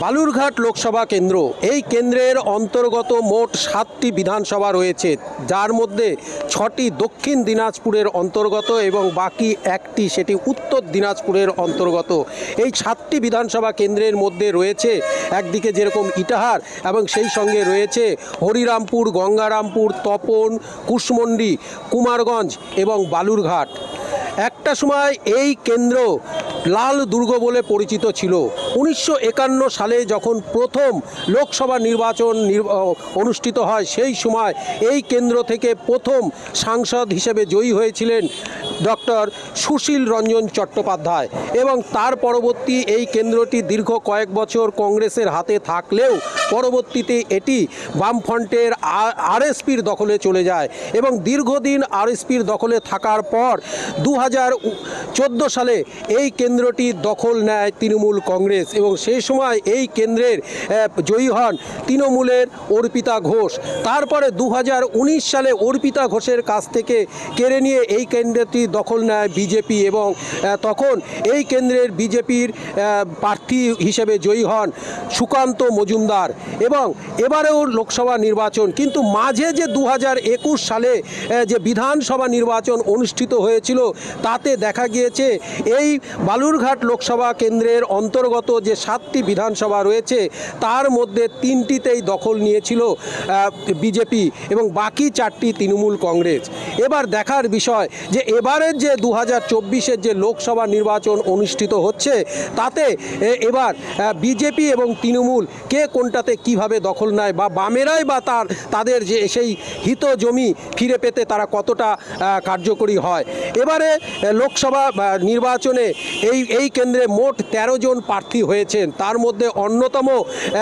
বালুরঘাট লোকসভা কেন্দ্র, এই কেন্দ্রের অন্তর্গত মোট 7টি বিধানসভা রয়েছে, যার মধ্যে 6টি দক্ষিণ দিনাজপুরের অন্তর্গত এবং বাকি একটি সেটি উত্তর দিনাজপুরের অন্তর্গত। এই 7টি বিধানসভা কেন্দ্রের মধ্যে রয়েছে একদিকে যেরকম ইটাহার এবং সেই সঙ্গে রয়েছে হরিরামপুর, গঙ্গারামপুর, তপন, কুশমন্ডি, কুমারগঞ্জ এবং বালুরঘাট। একটা সময় এই কেন্দ্র লাল দুর্গ বলে পরিচিত ছিল। 1951 সালে যখন প্রথম লোকসভা নির্বাচন অনুষ্ঠিত হয়, সেই সময় এই কেন্দ্র থেকে প্রথম সাংসদ হিসেবে জয়ী হয়েছিলেন ডক্টর সুশীল রঞ্জন চট্টোপাধ্যায় এবং তার পরবর্তী এই কেন্দ্রটি দীর্ঘ কয়েক বছর কংগ্রেসের হাতে থাকলেও পরবর্তীতে এটি বামফ্রন্টের আরএসপির দখলে চলে যায় এবং দীর্ঘদিন আরএসপির দখলে থাকার পর 2014 সালে এই কেন্দ্রটি দখল নেয় তৃণমূল কংগ্রেস এবং সেই সময় এই কেন্দ্রের জয়ী হন তৃণমূলের অর্পিতা ঘোষ। তারপরে 2019 সালে অর্পিতা ঘোষের কাছ থেকে কেড়ে নিয়ে এই কেন্দ্রটি দখল নেয় বিজেপি এবং তখন এই কেন্দ্রের বিজেপির প্রার্থী হিসেবে জয়ী হন সুকান্ত মজুমদার এবং এবারেও লোকসভা নির্বাচন। কিন্তু মাঝে যে 2021 সালে যে বিধানসভা নির্বাচন অনুষ্ঠিত হয়েছিল, তাতে দেখা গিয়েছে এই বালুরঘাট লোকসভা কেন্দ্রের অন্তর্গত যে 7টি বিধানসভা রয়েছে তার মধ্যে 3টিতেই দখল নিয়েছিল বিজেপি এবং বাকি 4টি তৃণমূল কংগ্রেস। এবার দেখার বিষয় যে এবারের যে 2024-এর যে লোকসভা নির্বাচন অনুষ্ঠিত হচ্ছে, তাতে এবার বিজেপি এবং তৃণমূল কে কোনটাতে কিভাবে দখল নেয় বা বামেরাই বা তাদের যে সেই হিত জমি ফিরে পেতে তারা কতটা কার্যকরী হয়। এবারে লোকসভা নির্বাচনে এই কেন্দ্রে মোট 13 জন প্রার্থী হয়েছেন। তার মধ্যে অন্যতম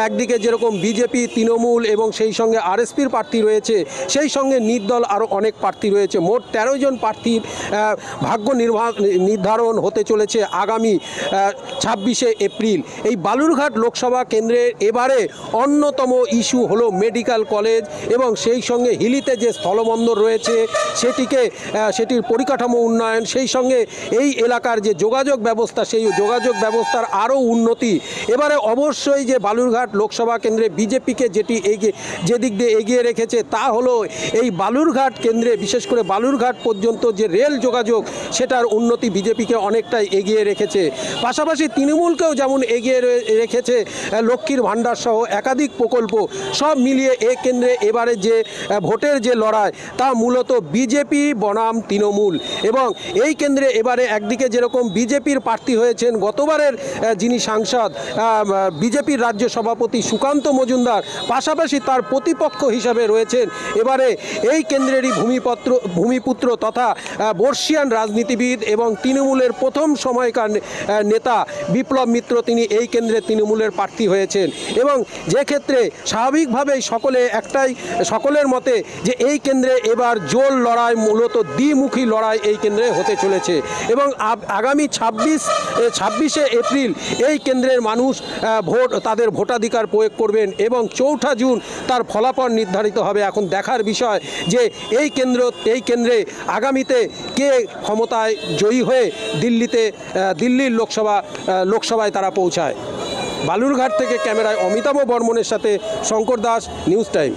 একদিকে যেরকম বিজেপি, তৃণমূল এবং সেই সঙ্গে আরএসপির প্রার্থী রয়েছে, সেই সঙ্গে নির্দল আরও অনেক প্রার্থী রয়েছে। মোট 13 জন প্রার্থীর ভাগ্য নির্ধারণ হতে চলেছে আগামী 26শে এপ্রিল। এই বালুরঘাট লোকসভা কেন্দ্রের এবারে অন্যতম ইস্যু হলো মেডিকেল কলেজ এবং সেই সঙ্গে হিলিতে যে স্থলবন্দর রয়েছে সেটির পরিকাঠামো উন্নয়ন, সেই সঙ্গে এই এলাকার যে যোগাযোগ ব্যবস্থা, সেই যোগাযোগ ব্যবস্থার আরও উন্নতি। এবারে অবশ্যই যে বালুরঘাট লোকসভা কেন্দ্রে বিজেপিকে যে দিক দিয়ে এগিয়ে রেখেছে তা হলো এই বালুরঘাট কেন্দ্রে, বিশেষ করে বালুরঘাট পর্যন্ত যে রেল যোগাযোগ, সেটার উন্নতি বিজেপিকে অনেকটাই এগিয়ে রেখেছে। পাশাপাশি তৃণমূলকেও যেমন এগিয়ে রেখেছে লক্ষ্মীর ভাণ্ডার সহ একাধিক প্রকল্প। সব মিলিয়ে এই কেন্দ্রে এবারে যে ভোটের যে লড়াই তা মূলত বিজেপি বনাম তৃণমূল এবং এই কেন্দ্রে এবারে একদিকে যেরকম বিজেপির প্রার্থী হয়েছেন গতবারের যিনি সাংসদ বিজেপির রাজ্য সভাপতি সুকান্ত মজুমদার, পাশাপাশি তার প্রতিপক্ষ হিসাবে রয়েছেন এবারে এই কেন্দ্রেরই ভূমিপুত্র তথা বর্ষিয়ান রাজনীতিবিদ এবং তৃণমূলের প্রথম সময়কার নেতা বিপ্লব মিত্র, তিনি এই কেন্দ্রে তৃণমূলের প্রার্থী হয়েছেন এবং যে ক্ষেত্রে স্বাভাবিকভাবেই সকলের মতে যে এই কেন্দ্রে এবার জোর লড়াই, মূলত দ্বিমুখী লড়াই এই কেন্দ্রে হতে চলেছে এবং আগামী 26শে এপ্রিল এই কেন্দ্রের মানুষ তাদের ভোটাধিকার প্রয়োগ করবেন এবং 4ঠা জুন তার ফলাফল নির্ধারিত হবে। এখন দেখার বিষয় যে এই কেন্দ্রে আগামীতে কে ক্ষমতায় জয়ী হয়ে দিল্লির লোকসভায় তারা পৌঁছায়। বালুরঘাট থেকে ক্যামেরায় অমিতাভ বর্মনের সাথে শঙ্কর দাস, নিউজ টাইম।